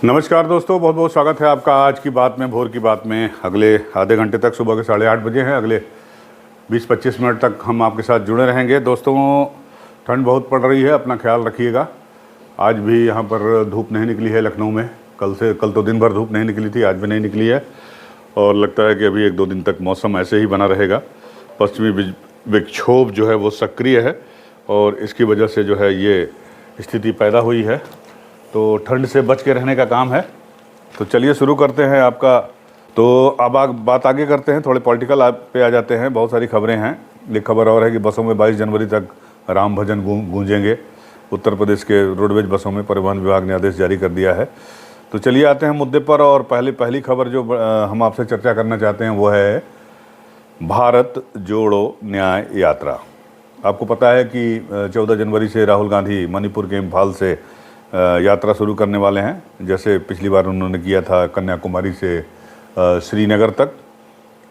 नमस्कार दोस्तों, बहुत बहुत स्वागत है आपका आज की बात में, भोर की बात में। अगले आधे घंटे तक, सुबह के 8:30 बजे हैं, अगले 20-25 मिनट तक हम आपके साथ जुड़े रहेंगे। दोस्तों, ठंड बहुत पड़ रही है, अपना ख्याल रखिएगा। आज भी यहाँ पर धूप नहीं निकली है लखनऊ में। कल तो दिन भर धूप नहीं निकली थी, आज भी नहीं निकली है और लगता है कि अभी 1-2 दिन तक मौसम ऐसे ही बना रहेगा। पश्चिमी विक्षोभ जो है वो सक्रिय है और इसकी वजह से जो है ये स्थिति पैदा हुई है, तो ठंड से बच के रहने का काम है। तो चलिए शुरू करते हैं आपका। तो अब बात आगे करते हैं, थोड़े पॉलिटिकल पे आ जाते हैं। बहुत सारी खबरें हैं। एक खबर और है कि बसों में 22 जनवरी तक राम भजन गूंजेंगे। उत्तर प्रदेश के रोडवेज बसों में परिवहन विभाग ने आदेश जारी कर दिया है। तो चलिए आते हैं मुद्दे पर। और पहली खबर जो हम आपसे चर्चा करना चाहते हैं वो है भारत जोड़ो न्याय यात्रा। आपको पता है कि 14 जनवरी से राहुल गांधी मणिपुर के इम्फाल से यात्रा शुरू करने वाले हैं। जैसे पिछली बार उन्होंने किया था कन्याकुमारी से श्रीनगर तक,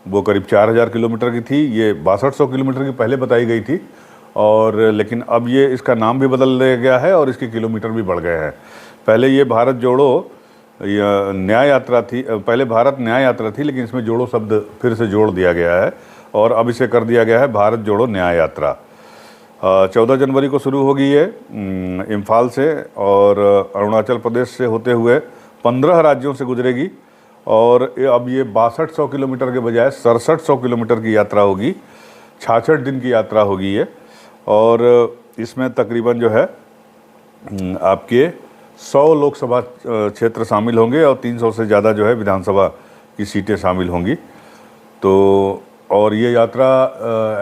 वो करीब 4000 किलोमीटर की थी। ये 6200 किलोमीटर की पहले बताई गई थी, और लेकिन अब ये इसका नाम भी बदल दिया गया है और इसके किलोमीटर भी बढ़ गए हैं। पहले ये भारत जोड़ो न्याय यात्रा थी, पहले भारत न्याय यात्रा थी, लेकिन इसमें जोड़ो शब्द फिर से जोड़ दिया गया है और अब इसे कर दिया गया है भारत जोड़ो न्याय यात्रा। 14 जनवरी को शुरू होगी ये इम्फाल से और अरुणाचल प्रदेश से होते हुए 15 राज्यों से गुजरेगी। और अब ये 6200 किलोमीटर के बजाय 6700 किलोमीटर की यात्रा होगी। 66 दिन की यात्रा होगी ये। और इसमें तकरीबन जो है आपके 100 लोकसभा क्षेत्र शामिल होंगे और 300 से ज़्यादा जो है विधानसभा की सीटें शामिल होंगी। तो और ये यात्रा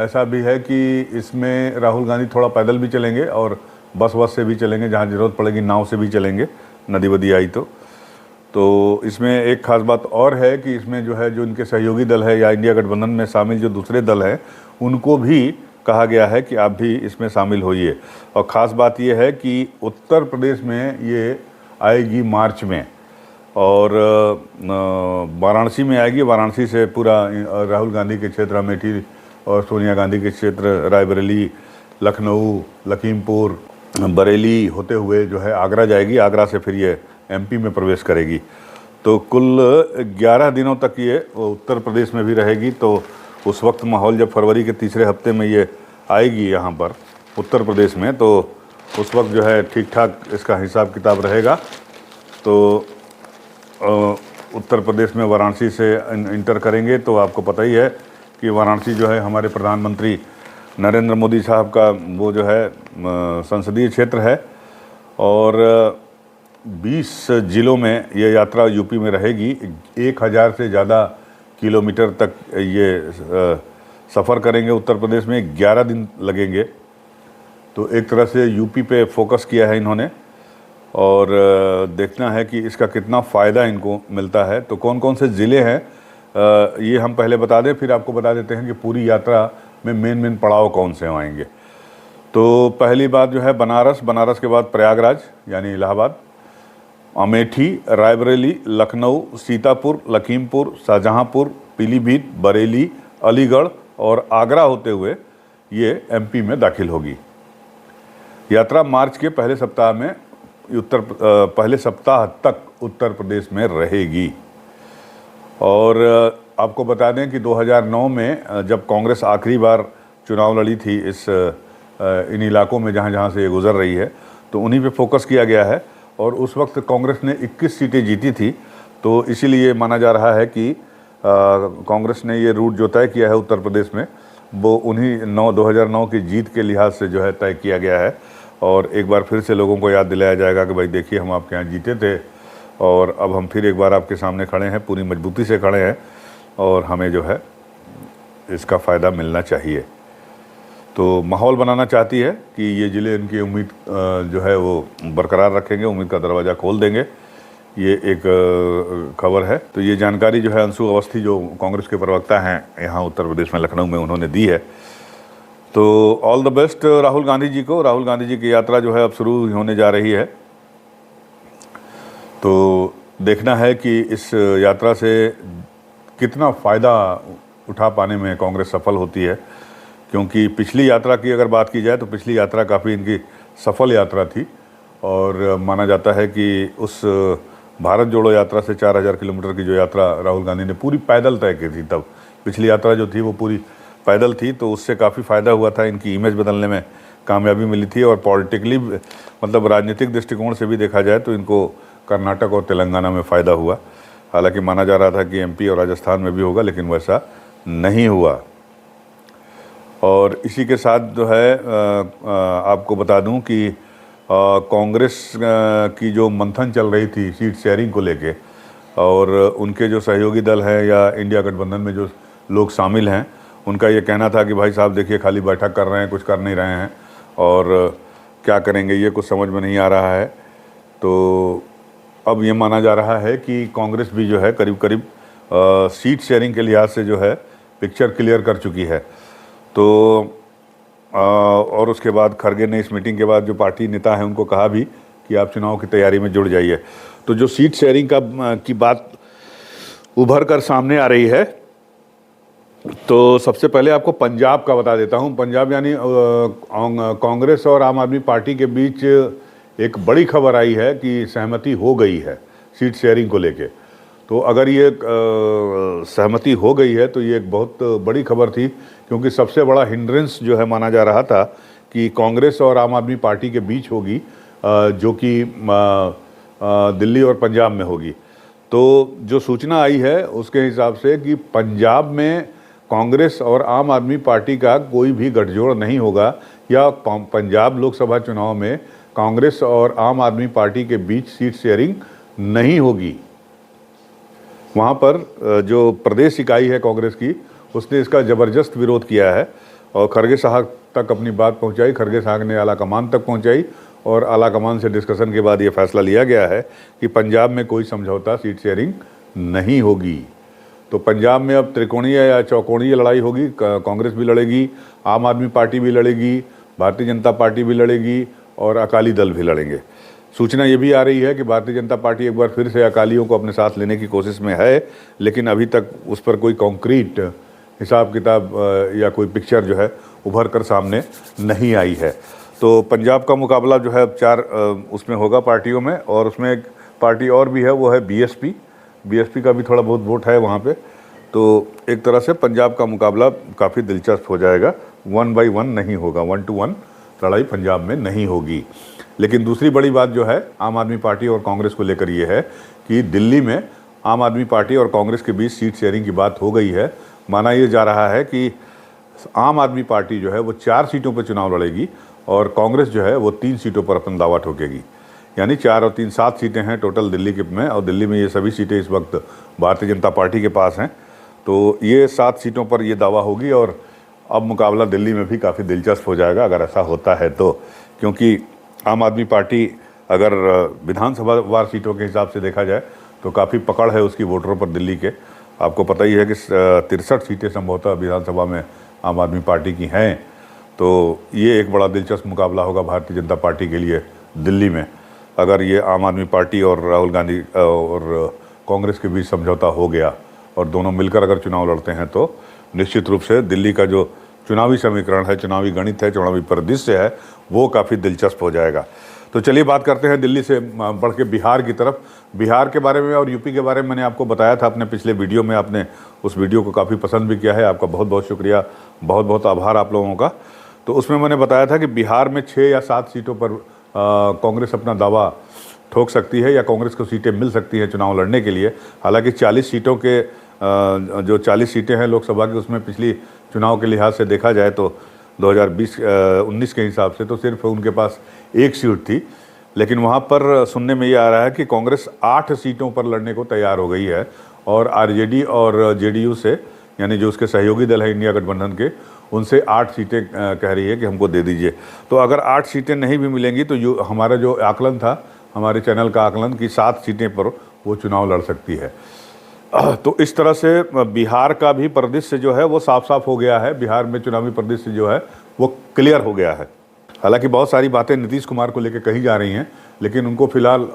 ऐसा भी है कि इसमें राहुल गांधी थोड़ा पैदल भी चलेंगे और बस से भी चलेंगे, जहाँ ज़रूरत पड़ेगी नाव से भी चलेंगे, नदी वदी आई तो इसमें एक खास बात और है कि इसमें जो है जो इनके सहयोगी दल है या इंडिया गठबंधन में शामिल जो दूसरे दल हैं उनको भी कहा गया है कि आप भी इसमें शामिल होइए। और ख़ास बात ये है कि उत्तर प्रदेश में ये आएगी मार्च में और वाराणसी में आएगी। वाराणसी से पूरा राहुल गांधी के क्षेत्र अमेठी और सोनिया गांधी के क्षेत्र रायबरेली, लखनऊ, लखीमपुर, बरेली होते हुए जो है आगरा जाएगी। आगरा से फिर ये एमपी में प्रवेश करेगी। तो कुल 11 दिनों तक ये उत्तर प्रदेश में भी रहेगी। तो उस वक्त माहौल, जब फरवरी के तीसरे हफ्ते में ये आएगी यहाँ पर उत्तर प्रदेश में, तो उस वक्त जो है ठीक ठाक इसका हिसाब किताब रहेगा। तो उत्तर प्रदेश में वाराणसी से इंटर करेंगे। तो आपको पता ही है कि वाराणसी जो है हमारे प्रधानमंत्री नरेंद्र मोदी साहब का वो जो है संसदीय क्षेत्र है। और 20 जिलों में ये यात्रा यूपी में रहेगी। 1000 से ज़्यादा किलोमीटर तक ये सफ़र करेंगे उत्तर प्रदेश में। 11 दिन लगेंगे। तो एक तरह से यूपी पे फोकस किया है इन्होंने और देखना है कि इसका कितना फ़ायदा इनको मिलता है। तो कौन कौन से ज़िले हैं ये हम पहले बता दें, फिर आपको बता देते हैं कि पूरी यात्रा में मेन पड़ाव कौन से आएंगे। तो पहली बात जो है बनारस के बाद प्रयागराज यानी इलाहाबाद, अमेठी, रायबरेली, लखनऊ, सीतापुर, लखीमपुर, शाहजहांपुर, पीलीभीत, बरेली, अलीगढ़ और आगरा होते हुए ये एमपी में दाखिल होगी। यात्रा मार्च के पहले सप्ताह तक उत्तर प्रदेश में रहेगी। और आपको बता दें कि 2009 में जब कांग्रेस आखिरी बार चुनाव लड़ी थी इन इलाकों में जहाँ से ये गुजर रही है, तो उन्हीं पे फोकस किया गया है। और उस वक्त कांग्रेस ने 21 सीटें जीती थी। तो इसीलिए माना जा रहा है कि कांग्रेस ने ये रूट जो तय किया है उत्तर प्रदेश में, वो उन्हीं 2009 की जीत के लिहाज से जो है तय किया गया है। और एक बार फिर से लोगों को याद दिलाया जाएगा कि भाई देखिए, हम आपके यहाँ जीते थे और अब हम फिर एक बार आपके सामने खड़े हैं, पूरी मजबूती से खड़े हैं और हमें जो है इसका फ़ायदा मिलना चाहिए। तो माहौल बनाना चाहती है कि ये ज़िले इनकी उम्मीद जो है वो बरकरार रखेंगे, उम्मीद का दरवाज़ा खोल देंगे। ये एक खबर है। तो ये जानकारी जो है अंशु अवस्थी, जो कांग्रेस के प्रवक्ता हैं यहाँ उत्तर प्रदेश में लखनऊ में, उन्होंने दी है। तो all the best Rahul Gandhi ji को। राहुल गांधी जी की यात्रा जो है अब शुरू होने जा रही है। तो देखना है कि इस यात्रा से कितना फ़ायदा उठा पाने में कांग्रेस सफल होती है। क्योंकि पिछली यात्रा की अगर बात की जाए तो पिछली यात्रा काफ़ी इनकी सफल यात्रा थी और माना जाता है कि उस भारत जोड़ो यात्रा से 4000 किलोमीटर की जो यात्रा राहुल गांधी ने पूरी पैदल तय की थी, तब पिछली यात्रा जो थी वो पूरी पैदल थी, तो उससे काफ़ी फ़ायदा हुआ था, इनकी इमेज बदलने में कामयाबी मिली थी। और पॉलिटिकली मतलब राजनीतिक दृष्टिकोण से भी देखा जाए तो इनको कर्नाटक और तेलंगाना में फ़ायदा हुआ। हालांकि माना जा रहा था कि एमपी और राजस्थान में भी होगा, लेकिन वैसा नहीं हुआ। और इसी के साथ जो है आपको बता दूं कि कांग्रेस की जो मंथन चल रही थी सीट शेयरिंग को लेके, और उनके जो सहयोगी दल हैं या इंडिया गठबंधन में जो लोग शामिल हैं, उनका ये कहना था कि भाई साहब देखिए खाली बैठक कर रहे हैं, कुछ कर नहीं रहे हैं, और क्या करेंगे ये कुछ समझ में नहीं आ रहा है। तो अब ये माना जा रहा है कि कांग्रेस भी जो है करीब करीब सीट शेयरिंग के लिहाज से जो है पिक्चर क्लियर कर चुकी है। तो और उसके बाद खरगे ने इस मीटिंग के बाद जो पार्टी नेता हैं उनको कहा भी कि आप चुनाव की तैयारी में जुड़ जाइए। तो जो सीट शेयरिंग की बात उभर कर सामने आ रही है, तो सबसे पहले आपको पंजाब का बता देता हूं। पंजाब यानी कांग्रेस और आम आदमी पार्टी के बीच एक बड़ी खबर आई है कि सहमति हो गई है सीट शेयरिंग को लेके। तो अगर ये सहमति हो गई है तो ये एक बहुत बड़ी खबर थी, क्योंकि सबसे बड़ा हिंड्रेंस जो है माना जा रहा था कि कांग्रेस और आम आदमी पार्टी के बीच होगी, जो कि दिल्ली और पंजाब में होगी। तो जो सूचना आई है उसके हिसाब से कि पंजाब में कांग्रेस और आम आदमी पार्टी का कोई भी गठजोड़ नहीं होगा, या पंजाब लोकसभा चुनाव में कांग्रेस और आम आदमी पार्टी के बीच सीट शेयरिंग नहीं होगी। वहाँ पर जो प्रदेश इकाई है कांग्रेस की, उसने इसका ज़बरदस्त विरोध किया है और खरगे साहब तक अपनी बात पहुँचाई। खरगे साहब ने आला कमान तक पहुँचाई और आला कमान से डिस्कशन के बाद ये फैसला लिया गया है कि पंजाब में कोई समझौता सीट शेयरिंग नहीं होगी। तो पंजाब में अब त्रिकोणीय या चौकोणीय लड़ाई होगी। कांग्रेस भी लड़ेगी, आम आदमी पार्टी भी लड़ेगी, भारतीय जनता पार्टी भी लड़ेगी और अकाली दल भी लड़ेंगे। सूचना ये भी आ रही है कि भारतीय जनता पार्टी एक बार फिर से अकालियों को अपने साथ लेने की कोशिश में है, लेकिन अभी तक उस पर कोई कॉन्क्रीट हिसाब किताब या कोई पिक्चर जो है उभर कर सामने नहीं आई है। तो पंजाब का मुकाबला जो है अब 4 उसमें होगा पार्टियों में, और उसमें एक पार्टी और भी है, वो है बीएसपी का भी थोड़ा बहुत वोट है वहाँ पे। तो एक तरह से पंजाब का मुकाबला काफ़ी दिलचस्प हो जाएगा। 1 by 1 नहीं होगा, 1 to 1 लड़ाई पंजाब में नहीं होगी। लेकिन दूसरी बड़ी बात जो है आम आदमी पार्टी और कांग्रेस को लेकर ये है कि दिल्ली में आम आदमी पार्टी और कांग्रेस के बीच सीट शेयरिंग की बात हो गई है। माना ये जा रहा है कि आम आदमी पार्टी जो है वो 4 सीटों पर चुनाव लड़ेगी और कांग्रेस जो है वो 3 सीटों पर अपना दावा ठोकेगी। यानी 4 और 3 7 सीटें हैं टोटल दिल्ली के में, और दिल्ली में ये सभी सीटें इस वक्त भारतीय जनता पार्टी के पास हैं। तो ये 7 सीटों पर ये दावा होगी, और अब मुकाबला दिल्ली में भी काफ़ी दिलचस्प हो जाएगा अगर ऐसा होता है तो, क्योंकि आम आदमी पार्टी अगर विधानसभा वार सीटों के हिसाब से देखा जाए तो काफ़ी पकड़ है उसकी वोटरों पर दिल्ली के। आपको पता ही है कि 63 सीटें संभवतः विधानसभा में आम आदमी पार्टी की हैं। तो ये एक बड़ा दिलचस्प मुकाबला होगा भारतीय जनता पार्टी के लिए दिल्ली में। अगर ये आम आदमी पार्टी और राहुल गांधी और कांग्रेस के बीच समझौता हो गया और दोनों मिलकर अगर चुनाव लड़ते हैं, तो निश्चित रूप से दिल्ली का जो चुनावी समीकरण है, चुनावी गणित है, चुनावी परिदृश्य है, वो काफ़ी दिलचस्प हो जाएगा। तो चलिए बात करते हैं दिल्ली से बढ़ के बिहार की तरफ। बिहार के बारे में और यूपी के बारे में मैंने आपको बताया था अपने पिछले वीडियो में, आपने उस वीडियो को काफ़ी पसंद भी किया है, आपका बहुत बहुत शुक्रिया, बहुत बहुत आभार आप लोगों का। तो उसमें मैंने बताया था कि बिहार में 6 या 7 सीटों पर कांग्रेस अपना दावा ठोक सकती है, या कांग्रेस को सीटें मिल सकती हैं चुनाव लड़ने के लिए। हालांकि 40 सीटों के जो 40 सीटें हैं लोकसभा की, उसमें पिछली चुनाव के लिहाज से देखा जाए तो 2019 के हिसाब से तो सिर्फ उनके पास 1 सीट थी। लेकिन वहाँ पर सुनने में ये आ रहा है कि कांग्रेस 8 सीटों पर लड़ने को तैयार हो गई है, और आरजेडी और जेडीयू से, यानी जो उसके सहयोगी दल है इंडिया गठबंधन के, उनसे 8 सीटें कह रही है कि हमको दे दीजिए। तो अगर 8 सीटें नहीं भी मिलेंगी तो हमारा जो आकलन था, हमारे चैनल का आकलन कि 7 सीटें पर वो चुनाव लड़ सकती है। तो इस तरह से बिहार का भी परिदृश्य जो है वो साफ साफ हो गया है। बिहार में चुनावी परिदृश्य जो है वो क्लियर हो गया है। हालांकि बहुत सारी बातें नीतीश कुमार को लेकर कही जा रही हैं, लेकिन उनको फिलहाल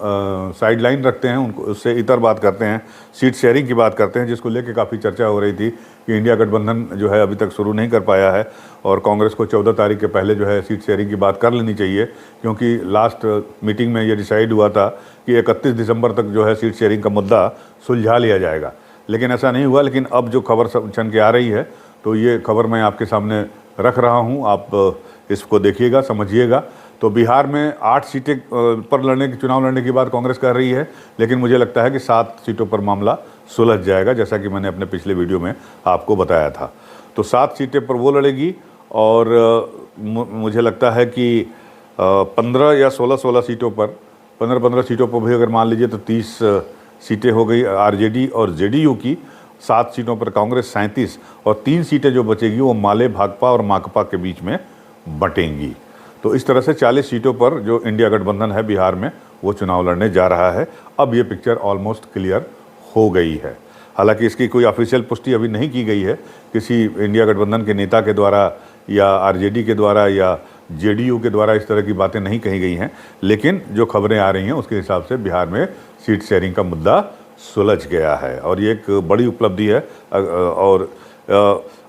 साइड लाइन रखते हैं, उनको उससे इतर बात करते हैं, सीट शेयरिंग की बात करते हैं, जिसको लेकर काफ़ी चर्चा हो रही थी कि इंडिया गठबंधन जो है अभी तक शुरू नहीं कर पाया है और कांग्रेस को 14 तारीख के पहले जो है सीट शेयरिंग की बात कर लेनी चाहिए, क्योंकि लास्ट मीटिंग में ये डिसाइड हुआ था कि 31 दिसंबर तक जो है सीट शेयरिंग का मुद्दा सुलझा लिया जाएगा, लेकिन ऐसा नहीं हुआ। लेकिन अब जो खबर छन के आ रही है, तो ये खबर मैं आपके सामने रख रहा हूँ, आप इसको देखिएगा, समझिएगा। तो बिहार में 8 सीटें पर चुनाव लड़ने की बात कांग्रेस कर रही है, लेकिन मुझे लगता है कि 7 सीटों पर मामला सुलझ जाएगा, जैसा कि मैंने अपने पिछले वीडियो में आपको बताया था। तो 7 सीटें पर वो लड़ेगी और मुझे लगता है कि 15 या 16 सीटों पर, 15 सीटों पर भी अगर मान लीजिए तो 30 सीटें हो गई आरजेडी और जेडीयू की, 7 सीटों पर कांग्रेस 37 और 3 सीटें जो बचेगी वो माले, भाकपा और माकपा के बीच में बटेंगी। तो इस तरह से 40 सीटों पर जो इंडिया गठबंधन है बिहार में वो चुनाव लड़ने जा रहा है। अब ये पिक्चर ऑलमोस्ट क्लियर हो गई है। हालांकि इसकी कोई ऑफिशियल पुष्टि अभी नहीं की गई है किसी इंडिया गठबंधन के नेता के द्वारा या आरजेडी के द्वारा या जेडीयू के द्वारा, इस तरह की बातें नहीं कही गई हैं, लेकिन जो खबरें आ रही हैं उसके हिसाब से बिहार में सीट शेयरिंग का मुद्दा सुलझ गया है और ये एक बड़ी उपलब्धि है। और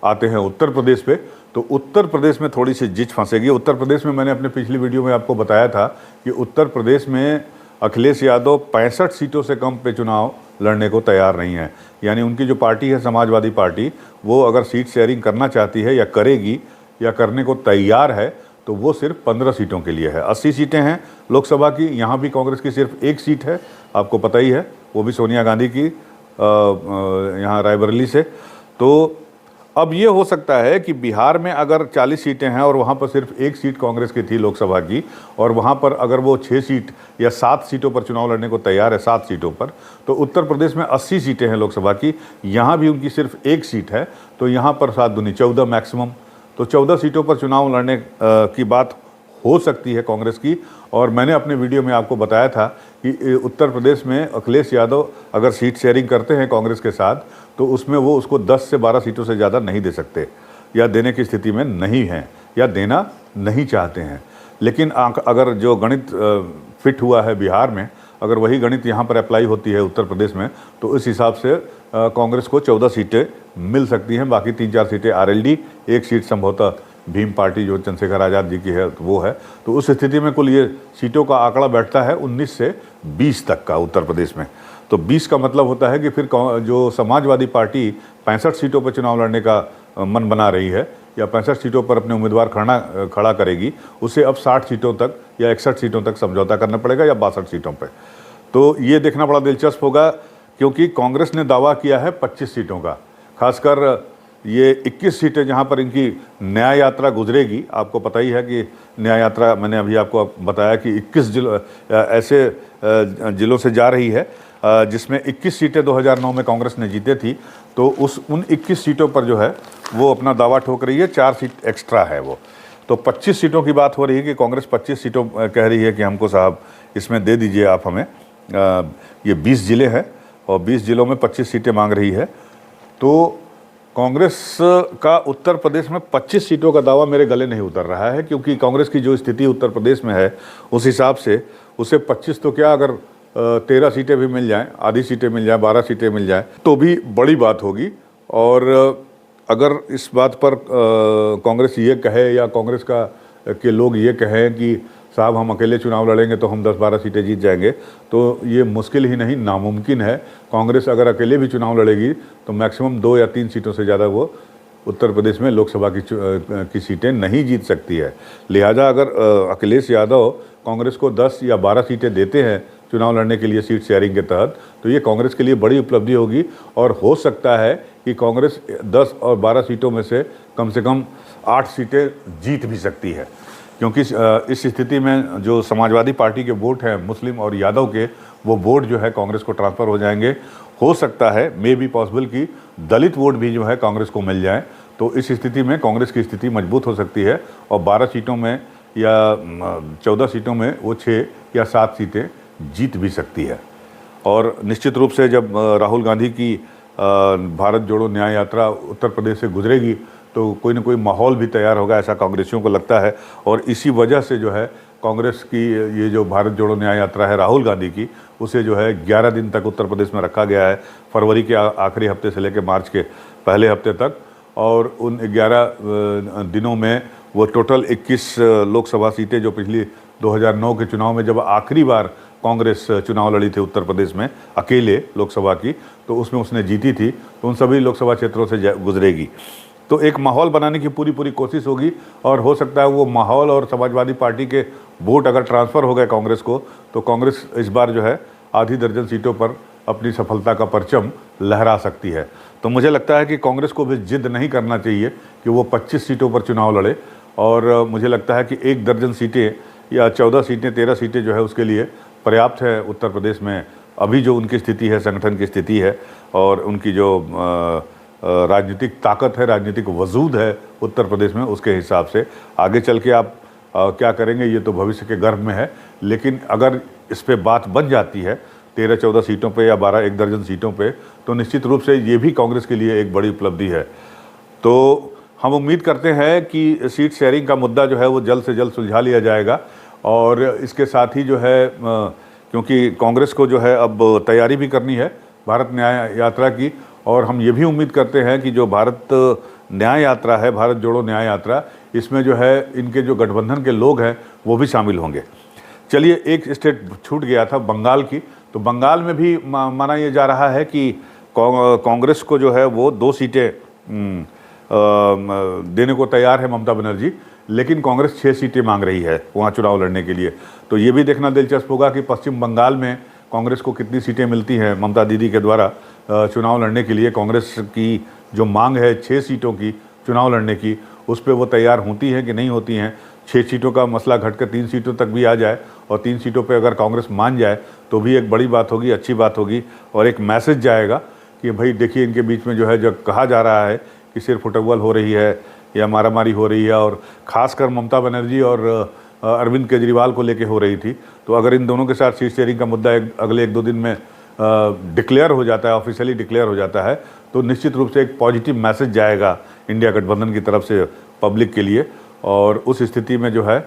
आते हैं उत्तर प्रदेश पे, तो उत्तर प्रदेश में थोड़ी सी जिच फंसेगी। उत्तर प्रदेश में मैंने अपने पिछली वीडियो में आपको बताया था कि उत्तर प्रदेश में अखिलेश यादव 65 सीटों से कम पे चुनाव लड़ने को तैयार नहीं है। यानी उनकी जो पार्टी है समाजवादी पार्टी, वो अगर सीट शेयरिंग करना चाहती है या करेगी या करने को तैयार है तो वो सिर्फ 15 सीटों के लिए है। 80 सीटें हैं लोकसभा की, यहाँ भी कांग्रेस की सिर्फ 1 सीट है, आपको पता ही है, वो भी सोनिया गांधी की यहाँ रायबरेली से। तो अब ये हो सकता है कि बिहार में अगर 40 सीटें हैं और वहाँ पर सिर्फ 1 सीट कांग्रेस की थी लोकसभा की, और वहाँ पर अगर वो 6 सीट या 7 सीटों पर चुनाव लड़ने को तैयार है, 7 सीटों पर, तो उत्तर प्रदेश में 80 सीटें हैं लोकसभा की, यहाँ भी उनकी सिर्फ 1 सीट है, तो यहाँ पर 7 दूनी 14 मैक्सिमम, तो 14 सीटों पर चुनाव लड़ने की बात हो सकती है कांग्रेस की। और मैंने अपने वीडियो में आपको बताया था कि उत्तर प्रदेश में अखिलेश यादव अगर सीट शेयरिंग करते हैं कांग्रेस के साथ, तो उसमें वो उसको 10 से 12 सीटों से ज़्यादा नहीं दे सकते, या देने की स्थिति में नहीं हैं, या देना नहीं चाहते हैं। लेकिन अगर जो गणित फिट हुआ है बिहार में, अगर वही गणित यहाँ पर अप्लाई होती है उत्तर प्रदेश में, तो इस हिसाब से कांग्रेस को 14 सीटें मिल सकती हैं। बाकी 3-4 सीटें आरएलडी, 1 सीट संभवतः भीम पार्टी जो चंद्रशेखर आज़ाद जी की है तो वो है। तो उस स्थिति में कुल ये सीटों का आंकड़ा बैठता है 19 से 20 तक का उत्तर प्रदेश में। तो 20 का मतलब होता है कि फिर जो समाजवादी पार्टी 65 सीटों पर चुनाव लड़ने का मन बना रही है या 65 सीटों पर अपने उम्मीदवार खड़ा करेगी, उसे अब 60 सीटों तक या 61 सीटों तक समझौता करना पड़ेगा या 62 सीटों पर। तो ये देखना बड़ा दिलचस्प होगा, क्योंकि कांग्रेस ने दावा किया है 25 सीटों का, खासकर ये 21 सीटें जहां पर इनकी न्याय यात्रा गुजरेगी। आपको पता ही है कि न्याय यात्रा, मैंने अभी आपको बताया कि 21 जिलों ऐसे जिलों से जा रही है जिसमें 21 सीटें 2009 में कांग्रेस ने जीते थी। तो उन 21 सीटों पर जो है वो अपना दावा ठोक रही है, 4 सीट एक्स्ट्रा है वो। तो 25 सीटों की बात हो रही है कि कांग्रेस 25 सीटों कह रही है कि हमको साहब इसमें दे दीजिए आप हमें। ये 20 जिले हैं और 20 जिलों में 25 सीटें मांग रही है। तो कांग्रेस का उत्तर प्रदेश में 25 सीटों का दावा मेरे गले नहीं उतर रहा है, क्योंकि कांग्रेस की जो स्थिति उत्तर प्रदेश में है उस हिसाब से उसे 25 तो क्या, अगर 13 सीटें भी मिल जाएं, आधी सीटें मिल जाएं, 12 सीटें मिल जाएं, तो भी बड़ी बात होगी। और अगर इस बात पर कांग्रेस ये कहे या कांग्रेस के लोग ये कहें कि साहब हम अकेले चुनाव लड़ेंगे तो हम 10-12 सीटें जीत जाएंगे, तो ये मुश्किल ही नहीं, नामुमकिन है। कांग्रेस अगर अकेले भी चुनाव लड़ेगी तो मैक्सिमम 2 या 3 सीटों से ज़्यादा वो उत्तर प्रदेश में लोकसभा की सीटें नहीं जीत सकती है। लिहाजा अगर अखिलेश यादव कांग्रेस को 10 या 12 सीटें देते हैं चुनाव लड़ने के लिए सीट शेयरिंग के तहत, तो ये कांग्रेस के लिए बड़ी उपलब्धि होगी। और हो सकता है कि कांग्रेस 10 और 12 सीटों में से कम 8 सीटें जीत भी सकती है, क्योंकि इस स्थिति में जो समाजवादी पार्टी के वोट हैं मुस्लिम और यादव के, वो वोट जो है कांग्रेस को ट्रांसफ़र हो जाएंगे। हो सकता है, मे बी पॉसिबल, कि दलित वोट भी जो है कांग्रेस को मिल जाए। तो इस स्थिति में कांग्रेस की स्थिति मजबूत हो सकती है और 12 सीटों में या 14 सीटों में वो 6 या 7 सीटें जीत भी सकती है। और निश्चित रूप से जब राहुल गांधी की भारत जोड़ो न्याय यात्रा उत्तर प्रदेश से गुजरेगी, तो कोई ना कोई माहौल भी तैयार होगा, ऐसा कांग्रेसियों को लगता है। और इसी वजह से जो है कांग्रेस की ये जो भारत जोड़ो न्याय यात्रा है राहुल गांधी की, उसे जो है 11 दिन तक उत्तर प्रदेश में रखा गया है, फरवरी के आखिरी हफ्ते से लेकर मार्च के पहले हफ्ते तक। और उन 11 दिनों में वो टोटल 21 लोकसभा सीटें, जो पिछली 2009 के चुनाव में जब आखिरी बार कांग्रेस चुनाव लड़ी थी उत्तर प्रदेश में अकेले लोकसभा की, तो उसमें उसने जीती थी, तो उन सभी लोकसभा क्षेत्रों से गुजरेगी। तो एक माहौल बनाने की पूरी कोशिश होगी, और हो सकता है वो माहौल और समाजवादी पार्टी के वोट अगर ट्रांसफ़र हो गए कांग्रेस को, तो कांग्रेस इस बार जो है आधी दर्जन सीटों पर अपनी सफलता का परचम लहरा सकती है। तो मुझे लगता है कि कांग्रेस को भी जिद नहीं करना चाहिए कि वो 25 सीटों पर चुनाव लड़े, और मुझे लगता है कि 1 दर्जन सीटें या 14 सीटें 13 सीटें जो है उसके लिए पर्याप्त है उत्तर प्रदेश में। अभी जो उनकी स्थिति है, संगठन की स्थिति है, और उनकी जो राजनीतिक ताकत है, राजनीतिक वजूद है उत्तर प्रदेश में, उसके हिसाब से आगे चल के आप क्या करेंगे ये तो भविष्य के गर्भ में है। लेकिन अगर इस पे बात बन जाती है 13-14 सीटों पे या 12-1 दर्जन सीटों पे, तो निश्चित रूप से ये भी कांग्रेस के लिए एक बड़ी उपलब्धि है। तो हम उम्मीद करते हैं कि सीट शेयरिंग का मुद्दा जो है वो जल्द से जल्द सुलझा लिया जाएगा। और इसके साथ ही जो है क्योंकि कांग्रेस को जो है अब तैयारी भी करनी है भारत न्याय यात्रा की, और हम ये भी उम्मीद करते हैं कि जो भारत न्याय यात्रा है, भारत जोड़ो न्याय यात्रा, इसमें जो है इनके जो गठबंधन के लोग हैं वो भी शामिल होंगे। चलिए, एक स्टेट छूट गया था बंगाल की, तो बंगाल में भी माना ये जा रहा है कि कांग्रेस को जो है वो 2 सीटें देने को तैयार है ममता बनर्जी, लेकिन कांग्रेस 6 सीटें मांग रही है वहाँ चुनाव लड़ने के लिए। तो ये भी देखना दिलचस्प होगा कि पश्चिम बंगाल में कांग्रेस को कितनी सीटें मिलती हैं ममता दीदी के द्वारा चुनाव लड़ने के लिए। कांग्रेस की जो मांग है 6 सीटों की चुनाव लड़ने की, उस पर वो तैयार होती हैं कि नहीं होती हैं। 6 सीटों का मसला घटकर 3 सीटों तक भी आ जाए, और 3 सीटों पे अगर कांग्रेस मान जाए तो भी एक बड़ी बात होगी, अच्छी बात होगी, और एक मैसेज जाएगा कि भाई देखिए, इनके बीच में जो है, जो कहा जा रहा है कि सिर्फ फुटबॉल हो रही है या मारामारी हो रही है, और ख़ासकर ममता बनर्जी और अरविंद केजरीवाल को लेके हो रही थी। तो अगर इन दोनों के साथ सीट शेयरिंग का मुद्दा अगले 1-2 दिन में डिक्लेयर हो जाता है, ऑफिशियली डिक्लेयर हो जाता है, तो निश्चित रूप से एक पॉजिटिव मैसेज जाएगा इंडिया गठबंधन की तरफ से पब्लिक के लिए। और उस स्थिति में जो है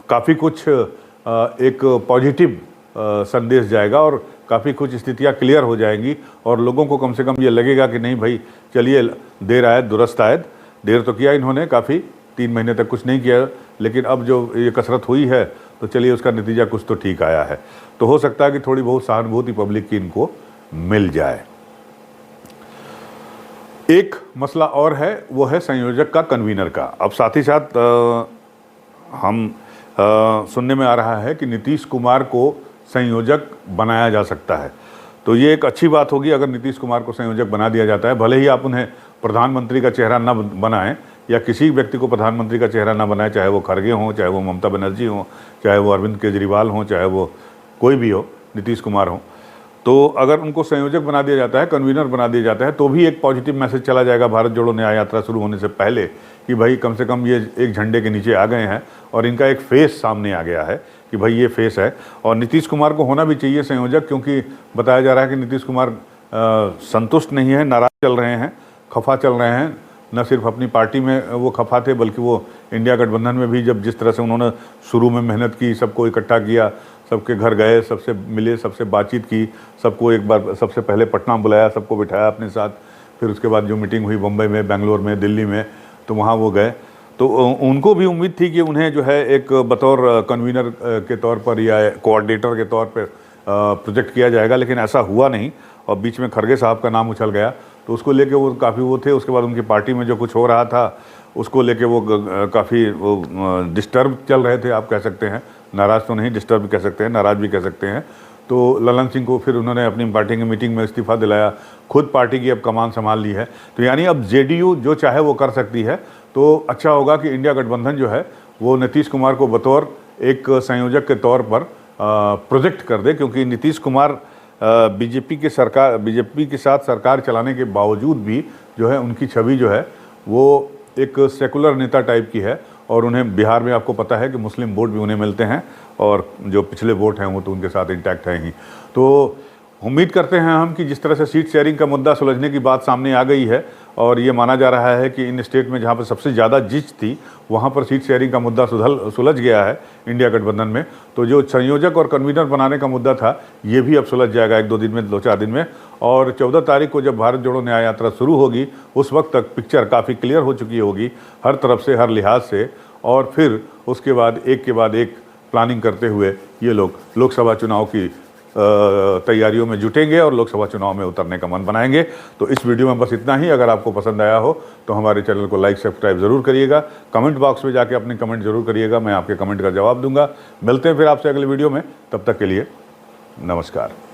काफ़ी कुछ एक पॉजिटिव संदेश जाएगा, और काफ़ी कुछ स्थितियाँ क्लियर हो जाएंगी, और लोगों को कम से कम ये लगेगा कि नहीं भाई, चलिए, देर आयद दुरुस्त आयद। देर तो किया इन्होंने काफ़ी, 3 महीने तक कुछ नहीं किया, लेकिन अब जो ये कसरत हुई है, तो चलिए उसका नतीजा कुछ तो ठीक आया है। तो हो सकता है कि थोड़ी बहुत सहानुभूति पब्लिक की इनको मिल जाए। एक मसला और है, वो है संयोजक का, कन्वीनर का। अब साथ ही साथ हम सुनने में आ रहा है कि नीतीश कुमार को संयोजक बनाया जा सकता है। तो ये एक अच्छी बात होगी अगर नीतीश कुमार को संयोजक बना दिया जाता है। भले ही आप उन्हें प्रधानमंत्री का चेहरा न बनाएं, या किसी व्यक्ति को प्रधानमंत्री का चेहरा न बनाएं, चाहे वो खड़गे हों, चाहे वो ममता बनर्जी हों, चाहे वो अरविंद केजरीवाल हों, चाहे वो कोई भी हो, नीतीश कुमार हो। तो अगर उनको संयोजक बना दिया जाता है, कन्वीनर बना दिया जाता है, तो भी एक पॉजिटिव मैसेज चला जाएगा भारत जोड़ो न्याय यात्रा शुरू होने से पहले कि भाई कम से कम ये एक झंडे के नीचे आ गए हैं, और इनका एक फेस सामने आ गया है कि भाई ये फेस है। और नीतीश कुमार को होना भी चाहिए संयोजक, क्योंकि बताया जा रहा है कि नीतीश कुमार संतुष्ट नहीं है, नाराज चल रहे हैं, खफा चल रहे हैं। न सिर्फ अपनी पार्टी में वो खफा थे, बल्कि वो इंडिया गठबंधन में भी, जब जिस तरह से उन्होंने शुरू में मेहनत की, सबको इकट्ठा किया, सबके घर गए, सबसे मिले, सबसे बातचीत की, सबको एक बार सबसे पहले पटना बुलाया, सबको बिठाया अपने साथ, फिर उसके बाद जो मीटिंग हुई बम्बई में, बेंगलोर में, दिल्ली में, तो वहाँ वो गए। तो उनको भी उम्मीद थी कि उन्हें जो है एक बतौर कन्वीनर के तौर पर या कोऑर्डिनेटर के तौर पर प्रोजेक्ट किया जाएगा, लेकिन ऐसा हुआ नहीं, और बीच में खड़गे साहब का नाम उछल गया। तो उसको लेके वो काफ़ी वो थे। उसके बाद उनकी पार्टी में जो कुछ हो रहा था उसको लेके वो काफ़ी वो डिस्टर्ब चल रहे थे, आप कह सकते हैं। नाराज़ तो नहीं, डिस्टर्ब भी कह सकते हैं, नाराज़ भी कह सकते हैं। तो ललन सिंह को फिर उन्होंने अपनी पार्टी की मीटिंग में इस्तीफ़ा दिलाया, खुद पार्टी की अब कमान संभाल ली है। तो यानी अब जेडीयू जो चाहे वो कर सकती है। तो अच्छा होगा कि इंडिया गठबंधन जो है वो नीतीश कुमार को बतौर एक संयोजक के तौर पर प्रोजेक्ट कर दे, क्योंकि नीतीश कुमार बीजेपी के साथ सरकार चलाने के बावजूद भी जो है उनकी छवि जो है वो एक सेकुलर नेता टाइप की है। और उन्हें बिहार में आपको पता है कि मुस्लिम वोट भी उन्हें मिलते हैं, और जो पिछले वोट हैं वो तो उनके साथ इंटैक्ट हैं ही। तो उम्मीद करते हैं हम कि जिस तरह से सीट शेयरिंग का मुद्दा सुलझने की बात सामने आ गई है और ये माना जा रहा है कि इन स्टेट में जहाँ पर सबसे ज़्यादा जिच थी वहाँ पर सीट शेयरिंग का मुद्दा सुलझ गया है इंडिया गठबंधन में, तो जो संयोजक और कन्वीनर बनाने का मुद्दा था ये भी अब सुलझ जाएगा 1-2 दिन में, 2-4 दिन में। और 14 तारीख को जब भारत जोड़ो न्याय यात्रा शुरू होगी उस वक्त तक पिक्चर काफ़ी क्लियर हो चुकी होगी हर तरफ से, हर लिहाज से। और फिर उसके बाद एक के बाद एक प्लानिंग करते हुए ये लोग लोकसभा चुनाव की तैयारियों में जुटेंगे और लोकसभा चुनाव में उतरने का मन बनाएंगे। तो इस वीडियो में बस इतना ही। अगर आपको पसंद आया हो तो हमारे चैनल को लाइक सब्सक्राइब ज़रूर करिएगा। कमेंट बॉक्स में जाके अपने कमेंट ज़रूर करिएगा, मैं आपके कमेंट का जवाब दूंगा। मिलते हैं फिर आपसे अगले वीडियो में, तब तक के लिए नमस्कार।